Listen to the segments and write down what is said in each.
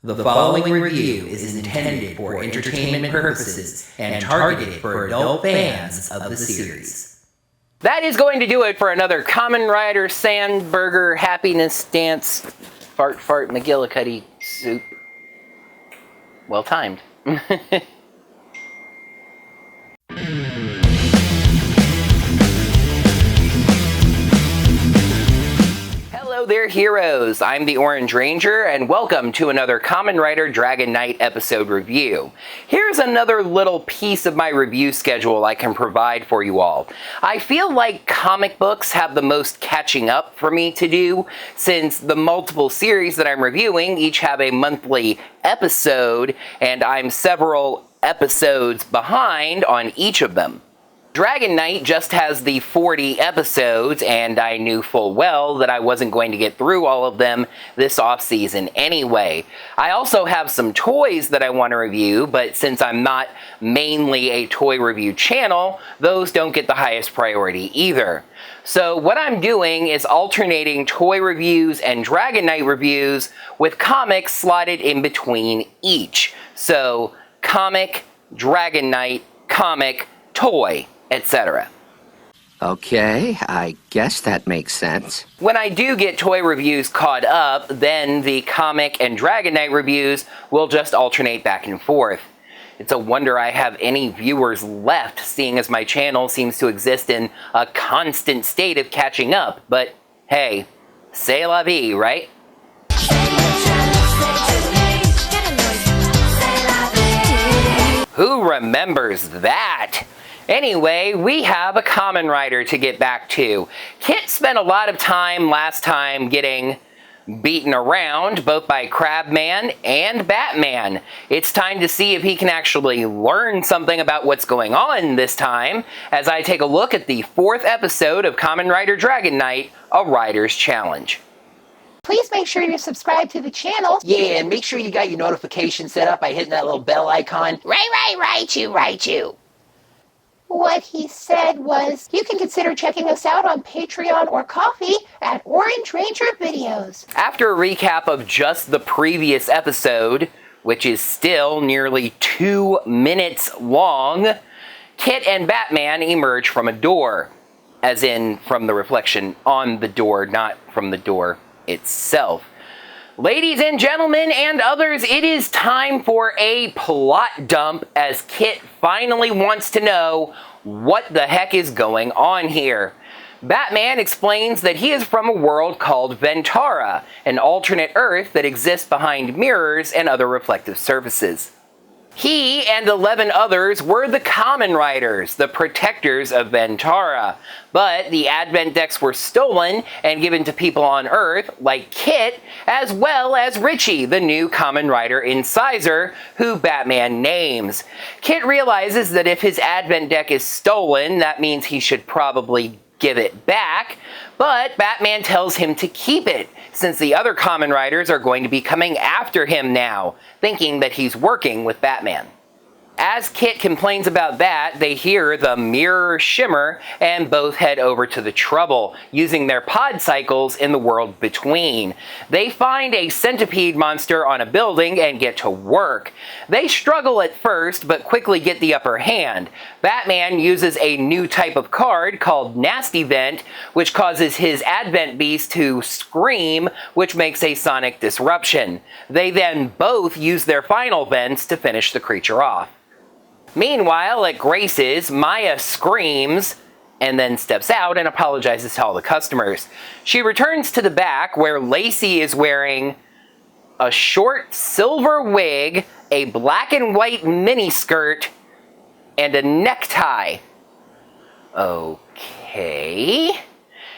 The following review is intended for entertainment purposes and targeted for adult fans of the series. That is going to do it for another Kamen Rider Sandburger Happiness Dance Fart McGillicuddy soup. Well timed. Hello there, heroes. I'm the Orange Ranger, and welcome to another Kamen Rider Dragon Knight episode review. Here's another little piece of my review schedule I can provide for you all. I feel like comic books have the most catching up for me to do, since the multiple series that I'm reviewing each have a monthly episode, and I'm several episodes behind on each of them. Dragon Knight just has the 40 episodes, and I knew full well that I wasn't going to get through all of them this off-season anyway. I also have some toys that I want to review, but since I'm not mainly a toy review channel, those don't get the highest priority either. So what I'm doing is alternating toy reviews and Dragon Knight reviews with comics slotted in between each. So comic, Dragon Knight, comic, toy, etc. Okay, I guess that makes sense. When I do get toy reviews caught up, then the comic and Dragon Knight reviews will just alternate back and forth. It's a wonder I have any viewers left, seeing as my channel seems to exist in a constant state of catching up, but hey, c'est la vie, right? Who remembers that? Anyway, we have a Kamen Rider to get back to. Kit spent a lot of time last time getting beaten around, both by Crabman and Batman. It's time to see if he can actually learn something about what's going on this time, as I take a look at the 4th episode of Kamen Rider Dragon Knight, A Rider's Challenge. Please make sure you're subscribed to the channel. Yeah, and make sure you got your notifications set up by hitting that little bell icon. Right you. What he said was, you can consider checking us out on Patreon or Ko-fi at Orange Ranger Videos. After a recap of just the previous episode, which is still nearly 2 minutes long, Kit and Batman emerge from a door. As in, from the reflection on the door, not from the door itself. Ladies and gentlemen and others, it is time for a plot dump, as Kit finally wants to know what the heck is going on here. Batman explains that he is from a world called Ventara, an alternate Earth that exists behind mirrors and other reflective surfaces. He and 11 others were the Kamen Riders, the protectors of Ventara, but the Advent decks were stolen and given to people on Earth, like Kit, as well as Richie, the new Kamen Rider Inscisor, who Batman names. Kit realizes that if his Advent deck is stolen, that means he should probably give it back, but Batman tells him to keep it, since the other Kamen Riders are going to be coming after him now, thinking that he's working with Batman. As Kit complains about that, they hear the mirror shimmer and both head over to the trouble, using their pod cycles in the world between. They find a centipede monster on a building and get to work. They struggle at first, but quickly get the upper hand. Batman uses a new type of card called Nasty Vent, which causes his Advent Beast to scream, which makes a sonic disruption. They then both use their final vents to finish the creature off. Meanwhile, at Grace's, Maya screams and then steps out and apologizes to all the customers. She returns to the back, where Lacey is wearing a short silver wig, a black and white miniskirt, and a necktie. Okay.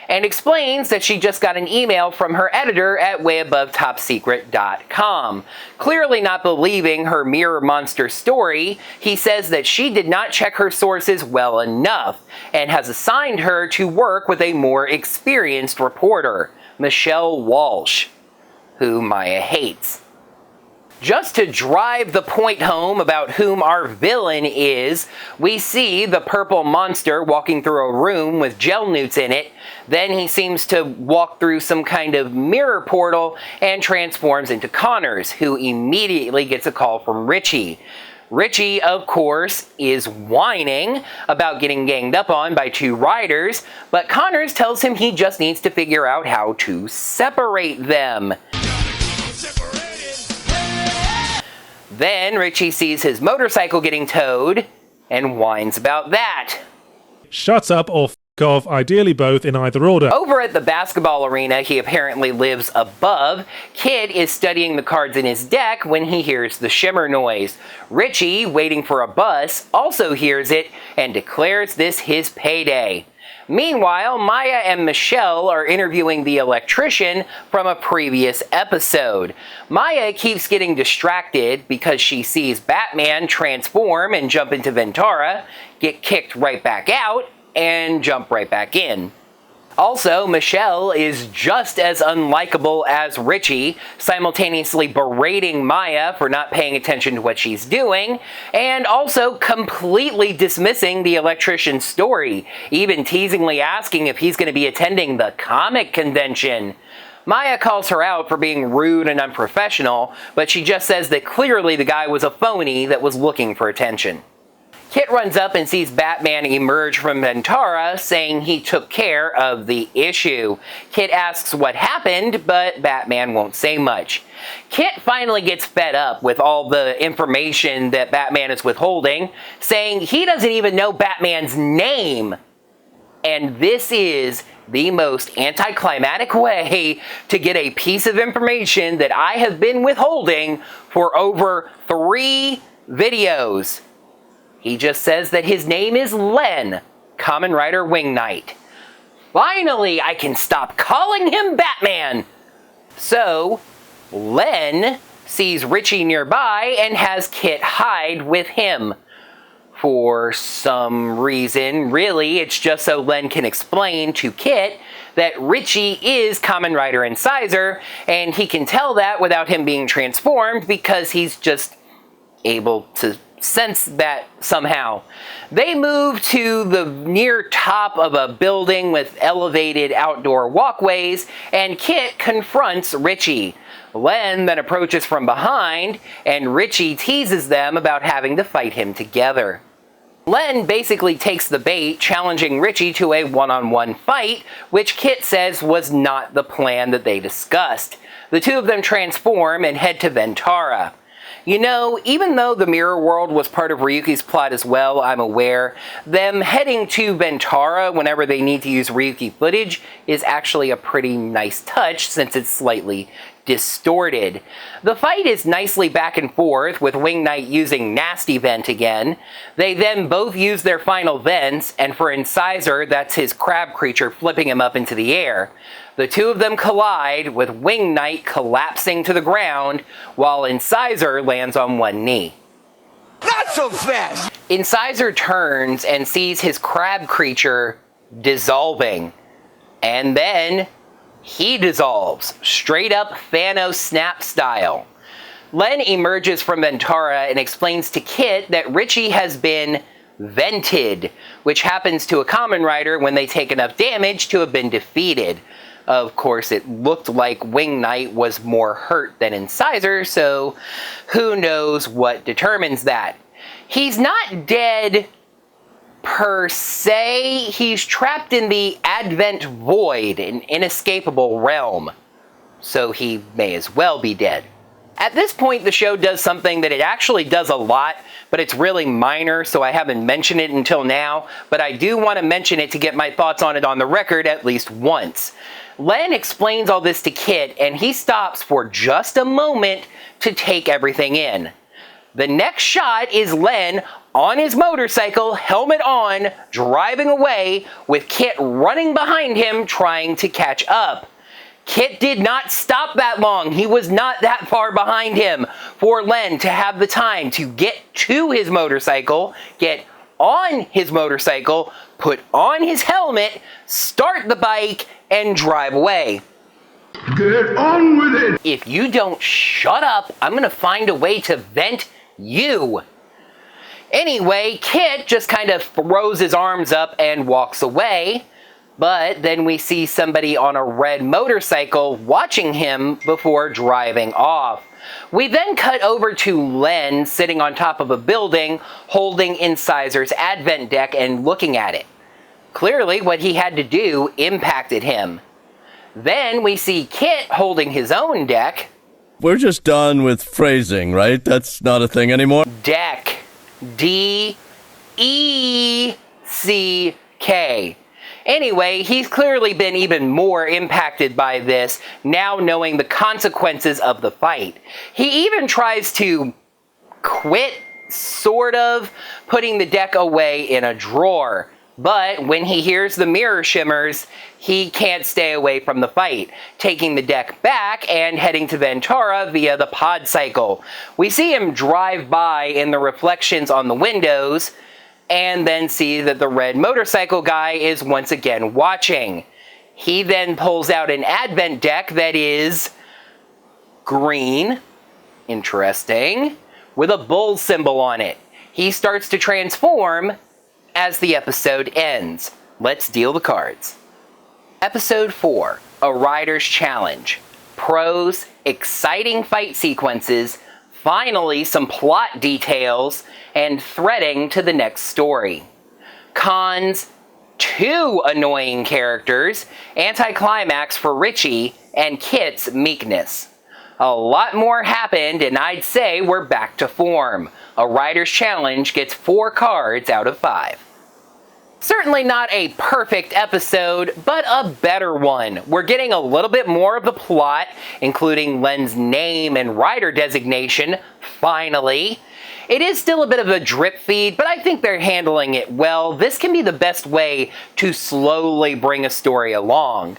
And explains that she just got an email from her editor at wayabovetopsecret.com. Clearly not believing her mirror monster story, he says that she did not check her sources well enough, and has assigned her to work with a more experienced reporter, Michelle Walsh, who Maya hates. Just to drive the point home about whom our villain is, we see the purple monster walking through a room with gel newts in it. Then he seems to walk through some kind of mirror portal and transforms into Connors, who immediately gets a call from Richie. Richie, of course, is whining about getting ganged up on by two riders, but Connors tells him he just needs to figure out how to separate them. Then Richie sees his motorcycle getting towed and whines about that. Shut up or f*** off, ideally both in either order. Over at the basketball arena he apparently lives above, Kid is studying the cards in his deck when he hears the shimmer noise. Richie, waiting for a bus, also hears it and declares this his payday. Meanwhile, Maya and Michelle are interviewing the electrician from a previous episode. Maya keeps getting distracted because she sees Batman transform and jump into Ventara, get kicked right back out, and jump right back in. Also, Michelle is just as unlikable as Richie, simultaneously berating Maya for not paying attention to what she's doing, and also completely dismissing the electrician's story, even teasingly asking if he's going to be attending the comic convention. Maya calls her out for being rude and unprofessional, but she just says that clearly the guy was a phony that was looking for attention. Kit runs up and sees Batman emerge from Ventara, saying he took care of the issue. Kit asks what happened, but Batman won't say much. Kit finally gets fed up with all the information that Batman is withholding, saying he doesn't even know Batman's name. And this is the most anticlimactic way to get a piece of information that I have been withholding for over 3 videos. He just says that his name is Len, Kamen Rider Wing Knight. Finally, I can stop calling him Batman! So, Len sees Richie nearby and has Kit hide with him. For some reason, really, it's just so Len can explain to Kit that Richie is Kamen Rider Inscisor, and he can tell that without him being transformed because he's just able to sense that somehow. They move to the near top of a building with elevated outdoor walkways, and Kit confronts Richie. Len then approaches from behind, and Richie teases them about having to fight him together. Len basically takes the bait, challenging Richie to a one-on-one fight, which Kit says was not the plan that they discussed. The two of them transform and head to Ventara. You know, even though the mirror world was part of Ryuki's plot as well, I'm aware, them heading to Ventara whenever they need to use Ryuki footage is actually a pretty nice touch since it's slightly distorted. The fight is nicely back and forth, with Wing Knight using Nasty Vent again. They then both use their final vents, and for Inscisor, that's his crab creature flipping him up into the air. The two of them collide, with Wing Knight collapsing to the ground, while Inscisor lands on one knee. Not so fast! Inscisor turns and sees his crab creature dissolving. And then he dissolves, straight up Thanos snap style. Len emerges from Ventara and explains to Kit that Richie has been vented, which happens to a Kamen Rider when they take enough damage to have been defeated. Of course, it looked like Wing Knight was more hurt than Inscisor, so who knows what determines that. He's not dead per se, he's trapped in the Advent Void, an inescapable realm. So he may as well be dead. At this point, the show does something that it actually does a lot, but it's really minor, so I haven't mentioned it until now, but I do want to mention it to get my thoughts on it on the record at least once. Len explains all this to Kit, and he stops for just a moment to take everything in. The next shot is Len on his motorcycle, helmet on, driving away, with Kit running behind him trying to catch up. Kit did not stop that long. He was not that far behind him for Len to have the time to get to his motorcycle, get on his motorcycle, put on his helmet, start the bike, and drive away. Get on with it! If you don't shut up, I'm gonna find a way to vent you. Anyway, Kit just kind of throws his arms up and walks away, but then we see somebody on a red motorcycle watching him before driving off. We then cut over to Len sitting on top of a building, holding Incissor's advent deck and looking at it. Clearly, what he had to do impacted him. Then we see Kit holding his own deck. We're just done with phrasing, right? That's not a thing anymore? Deck. D-E-C-K. Anyway, he's clearly been even more impacted by this, now knowing the consequences of the fight. He even tries to quit, sort of, putting the deck away in a drawer. But when he hears the mirror shimmers, he can't stay away from the fight, taking the deck back and heading to Ventara via the pod cycle. We see him drive by in the reflections on the windows, and then see that the red motorcycle guy is once again watching. He then pulls out an advent deck that is green, interesting, with a bull symbol on it. He starts to transform as the episode ends. Let's deal the cards. Episode 4, A Rider's Challenge. Pros, exciting fight sequences, finally some plot details, and threading to the next story. Cons, 2 annoying characters, anticlimax for Richie, and Kit's meekness. A lot more happened, and I'd say we're back to form. A Rider's Challenge gets 4 cards out of 5. Certainly not a perfect episode, but a better one. We're getting a little bit more of the plot, including Len's name and rider designation, finally. It is still a bit of a drip feed, but I think they're handling it well. This can be the best way to slowly bring a story along.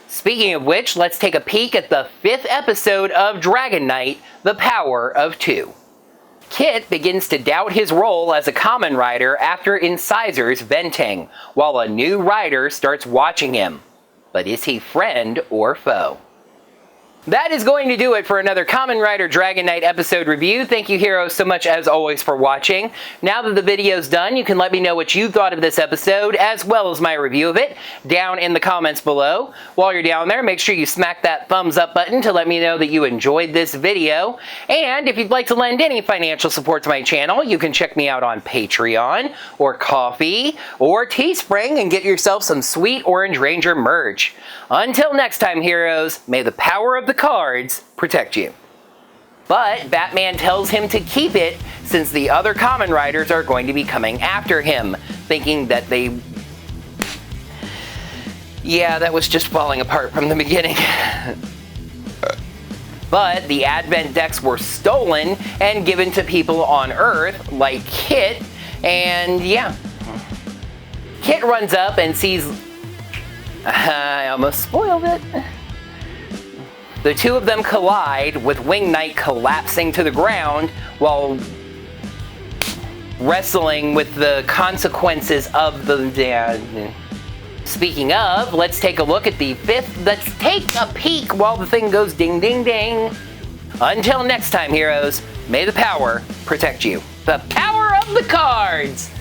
Speaking of which, let's take a peek at the 5th episode of Dragon Knight, The Power of Two. Kit begins to doubt his role as a Kamen Rider after Incissor's venting, while a new rider starts watching him. But is he friend or foe? That is going to do it for another Kamen Rider Dragon Knight episode review. Thank you, heroes, so much as always for watching. Now that the video's done, you can let me know what you thought of this episode, as well as my review of it, down in the comments below. While you're down there, make sure you smack that thumbs up button to let me know that you enjoyed this video. And if you'd like to lend any financial support to my channel, you can check me out on Patreon, or Ko-fi, or Teespring, and get yourself some sweet Orange Ranger merch. Until next time, heroes, may the power of the cards protect you. But Batman tells him to keep it since the other Kamen Riders are going to be coming after him, thinking that they... Yeah, that was just falling apart from the beginning. But the Advent decks were stolen and given to people on Earth, like Kit, and yeah. Kit runs up and sees... I almost spoiled it. The two of them collide, with Wing Knight collapsing to the ground while wrestling with the consequences of the... Speaking of, let's take a look at the 5th. Let's take a peek while the thing goes ding ding ding. Until next time, heroes, may the power protect you. The power of the cards!